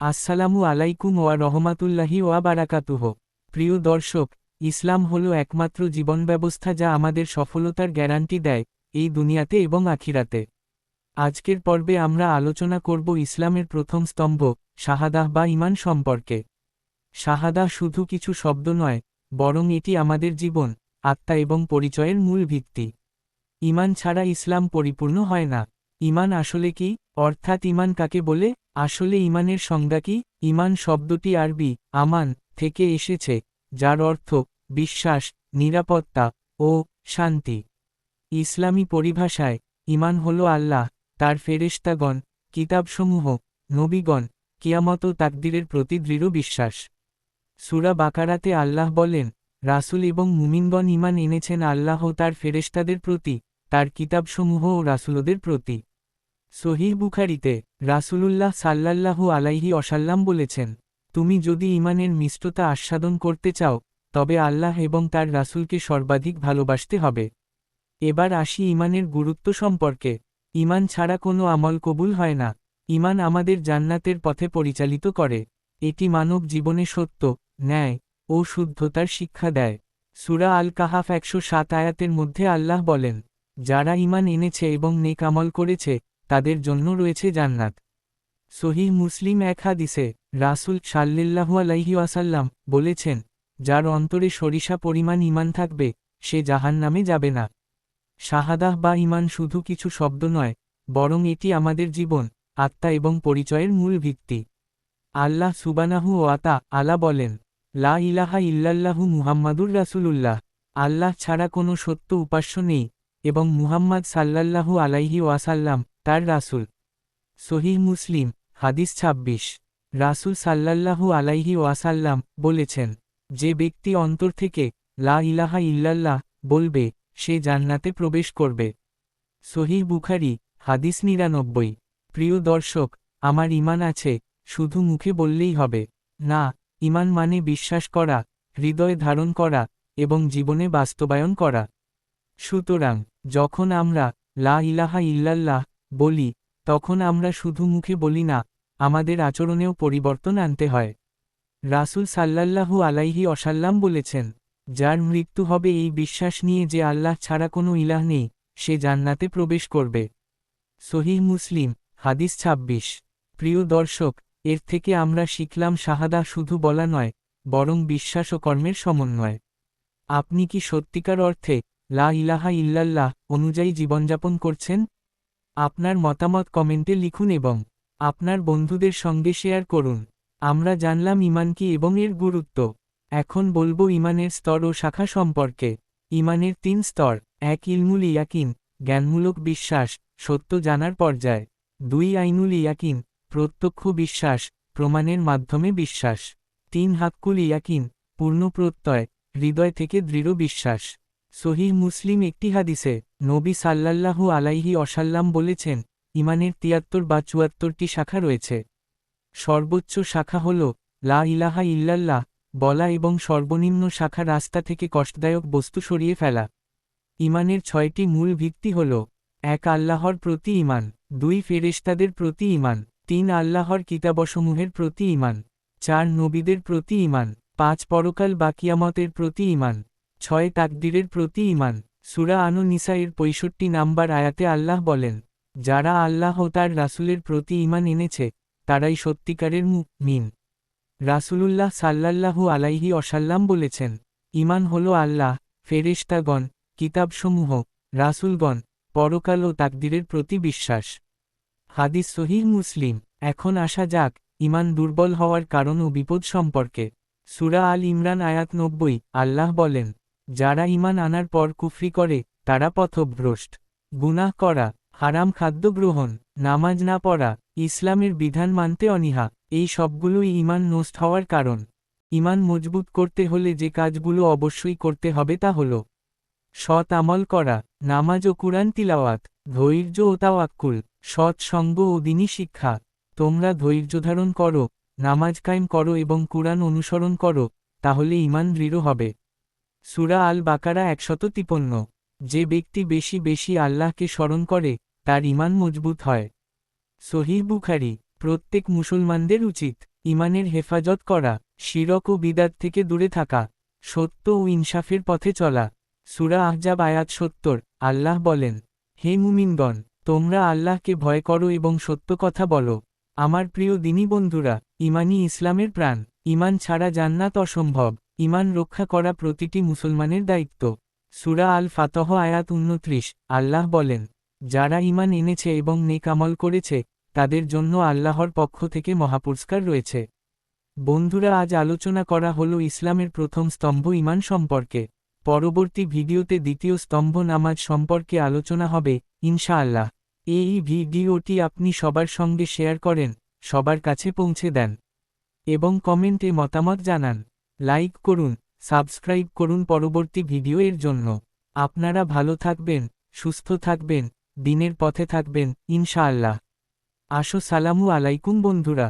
আসসালামু আলাইকুম ওয়া রহমাতুল্লাহি ওয়া বারাকাতুহ। প্রিয় দর্শক, ইসলাম হলো একমাত্র জীবন ব্যবস্থা যা আমাদের সফলতার গ্যারান্টি দেয়, এই দুনিয়াতে এবং আখিরাতে। আজকের পর্বে আমরা আলোচনা করব ইসলামের প্রথম স্তম্ভ, শাহাদাহ বা ঈমান সম্পর্কে। শাহাদাহ শুধু কিছু শব্দ নয়, বরং এটি আমাদের জীবন, আত্মা এবং পরিচয়ের মূল ভিত্তি। ঈমান ছাড়া ইসলাম পরিপূর্ণ হয় না। ঈমান আসলে কি, অর্থাৎ ঈমান কাকে বলে? আসলে ঈমানের সংজ্ঞা কি? ঈমান শব্দটি আরবি আমান থেকে এসেছে, যার অর্থ বিশ্বাস, নিরাপত্তা ও শান্তি। ইসলামী পরিভাষায় ঈমান হল আল্লাহ, তার ফেরেশতাগণ, কিতাবসমূহ, নবীগণ, কিয়ামত ও তাকদীরের প্রতি দৃঢ় বিশ্বাস। সূরা বাকারাতে আল্লাহ বলেন, রাসূল এবং মুমিনগণ ঈমান এনেছেন আল্লাহ ও তার ফেরেশতাদের প্রতি, তার কিতাবসমূহ ও রাসূলদের প্রতি। সহিহ বুখারীতে রাসূলুল্লাহ সাল্লাল্লাহু আলাইহি ওয়াসাল্লাম বলেছেন, তুমি যদি ঈমানের মিষ্টতা আস্বাদন করতে চাও, তবে আল্লাহ এবং তার রাসূলকে সর্বাধিক ভালোবাসতে হবে। এবার আসি ঈমানের গুরুত্ব সম্পর্কে। ঈমান ছাড়া কোনো আমল কবুল হয় না। ঈমান আমাদের জান্নাতের পথে পরিচালিত করে। এটি মানব জীবনে সত্য, ন্যায় ও শুদ্ধতার শিক্ষা দেয়। সূরা আল কাহাফ 107 আয়াতের মধ্যে আল্লাহ বলেন, যারা ঈমান এনেছে এবং নেক আমল করেছে, তাদের জন্য রয়েছে জান্নাত। সহিহ মুসলিম এক হাদিসে রাসূল সাল্লাল্লাহু আলাইহি ওয়াসাল্লাম বলেছেন, যার অন্তরে সরিষা পরিমাণ ঈমান থাকবে, সে জাহান্নামে যাবে না। শাহাদাহ বা ঈমান শুধু কিছু শব্দ নয়, বরং এটি আমাদের জীবন, আত্মা এবং পরিচয়ের মূল ভিত্তি। আল্লাহ সুবহানাহু ওয়া তাআলা বলেন, লা ইলাহা ইল্লাল্লাহু মুহাম্মাদুর রাসূলুল্লাহ। আল্লাহ ছাড়া কোনো সত্য উপাস্য নেই, এবং মুহাম্মদ সাল্লাল্লাহু আলাইহি ওয়াসাল্লাম তার রাসূল। সহিহ মুসলিম হাদিস 26। রাসূল সাল্লাল্লাহু আলাইহি ওয়াসাল্লাম বলেছেন, যে ব্যক্তি অন্তর থেকে লা ইলাহা ইল্লাল্লাহ বলবে, সে জান্নাতে প্রবেশ করবে। সহিহ বুখারী হাদিস 99। প্রিয় দর্শক, আমার ঈমান আছে, শুধু মুখে বললেই হবে না। ঈমান মানে বিশ্বাস করা, হৃদয়ে ধারণ করা এবং জীবনে বাস্তবায়ন করা। সুতরাং যখন আমরা লা ইলাহা ইল্লাল্লাহ বলি, তখন আমরা শুধু মুখে বলি না, আমাদের আচরণেও পরিবর্তন আনতে হয়। রাসূল সাল্লাল্লাহু আলাইহি ওয়াসাল্লাম বলেছেন, যার মৃত্যু হবে এই বিশ্বাস নিয়ে যে আল্লাহ ছাড়া কোনো ইলাহ নেই, সে জান্নাতে প্রবেশ করবে। সহিহ মুসলিম হাদিস 26। প্রিয় দর্শক, এর থেকে আমরা শিখলাম শাহাদাহ শুধু বলা নয়, বরং বিশ্বাস ও কর্মের সমন্বয়। আপনি কি সত্যিকার অর্থে লা ইলাহা ইল্লাল্লাহ অনুযায়ী জীবনযাপন করছেন? আপনার মতামত কমেন্টে লিখুন এবং আপনার বন্ধুদের সঙ্গে শেয়ার করুন। আমরা জানলাম ঈমান কি এবং এর গুরুত্ব। এখন বলবো ঈমানের স্তর ও শাখা সম্পর্কে। ঈমানের 3 স্তর। 1 ইলমুল ইয়াকিন, জ্ঞানমূলক বিশ্বাস, সত্য জানার পর্যায়। 2 আইনুল ইয়াকিন, প্রত্যক্ষ বিশ্বাস, প্রমাণের মাধ্যমে বিশ্বাস। 3 হাক্কুল ইয়াকিন, পূর্ণ প্রত্যয়, হৃদয় থেকে দৃঢ় বিশ্বাস। সহিহ মুসলিম একটি হাদিসে নবী সাল্লাল্লাহু আলাইহি ওয়াসাল্লাম বলেছেন, ঈমানের 73 বা 74টি শাখা রয়েছে। সর্বোচ্চ শাখা হল লা ইলাহা ইল্লাল্লাহ বলা এবং সর্বনিম্ন শাখা রাস্তা থেকে কষ্টদায়ক বস্তু সরিয়ে ফেলা। ঈমানের 6টি মূল ভিত্তি হল: 1 আল্লাহর প্রতি ঈমান, 2 ফেরেশতাদের প্রতি ঈমান, 3 আল্লাহর কিতাবসমূহের প্রতি ঈমান, 4 নবীদের প্রতি ঈমান, 5 পরকাল বা কিয়ামতের প্রতি ঈমান, 6 তাকদীরের প্রতি ঈমান। সূরা আন-নিসা এর 65 নম্বর আয়াতে আল্লাহ বলেন, যারা আল্লাহ ও তার রাসূলের প্রতি ঈমান এনেছে, তারাই সত্যিকারের মুমিন। রাসূলুল্লাহ সাল্লাল্লাহু আলাইহি ওয়াসাল্লাম বলেছেন, ঈমান হল আল্লাহ, ফেরেশতাগণ, কিতাবসমূহ, রাসূলগণ, পরকাল ও তাকদীরের প্রতি বিশ্বাস। হাদিস সহিহ মুসলিম। এখন আসা যাক ঈমান দুর্বল হওয়ার কারণ ও বিপদ সম্পর্কে। সূরা আল ইমরান আয়াত 90 আল্লাহ বলেন, যারা ঈমান আনার পর কুফরি করে, তারা পথভ্রষ্ট। গুনাহ করা, হারাম খাদ্য গ্রহণ, নামাজ না পড়া, ইসলামের বিধান মানতে অনীহা, এই সবগুলোই ঈমান নষ্ট হওয়ার কারণ। ঈমান মজবুত করতে হলে যে কাজগুলো অবশ্যই করতে হবে তা হল: সৎ আমল করা, নামাজ ও কুরআন তিলাওয়াত, ধৈর্য ও তাওয়াক্কুল, সৎ সঙ্গ ও দ্বীনি শিক্ষা। তোমরা ধৈর্যধারণ করো, নামাজ কায়েম করো এবং কুরআন অনুসরণ করো, তাহলে ঈমান দৃঢ় হবে। সূরা আল বাকারা 153। যে ব্যক্তি বেশি বেশি আল্লাহকে স্মরণ করে, তার ঈমান মজবুত হয়। সহিহ বুখারী। প্রত্যেক মুসলমানদের উচিত ইমানের হেফাজত করা, শিরক ও বিদাত থেকে দূরে থাকা, সত্য ও ইনসাফের পথে চলা। সূরা আহজাব আয়াত ৭০। আল্লাহ বলেন, হে মুমিনগণ, তোমরা আল্লাহকে ভয় করো এবং সত্য কথা বলো। আমার প্রিয় দিনী বন্ধুরা, ইমানই ইসলামের প্রাণ। ইমান ছাড়া জান্নাত অসম্ভব। ইমান রক্ষা করা প্রতিটি মুসলমানের দায়িত্ব। সূরা আল ফাতহ আয়াত ২৯। আল্লাহ বলেন, যারা ইমান এনেছে এবং নেক আমল করেছে, তাদের জন্য আল্লাহর পক্ষ থেকে মহাপুরস্কার রয়েছে। বন্ধুরা, আজ আলোচনা করা হলো ইসলামের প্রথম স্তম্ভ ইমান সম্পর্কে। পরবর্তী ভিডিওতে দ্বিতীয় স্তম্ভ নামাজ সম্পর্কে আলোচনা হবে, ইনশাআল্লাহ। এই ভিডিওটি আপনি সবার সঙ্গে শেয়ার করেন, সবার কাছে পৌঁছে দেন এবং কমেন্টে মতামত জানান। লাইক করুন, সাবস্ক্রাইব করুন পরবর্তী ভিডিও এর জন্য। আপনারা ভালো থাকবেন, সুস্থ থাকবেন, দিনের পথে থাকবেন, ইনশাআল্লাহ। আসো সালামু আলাইকুম বন্ধুরা।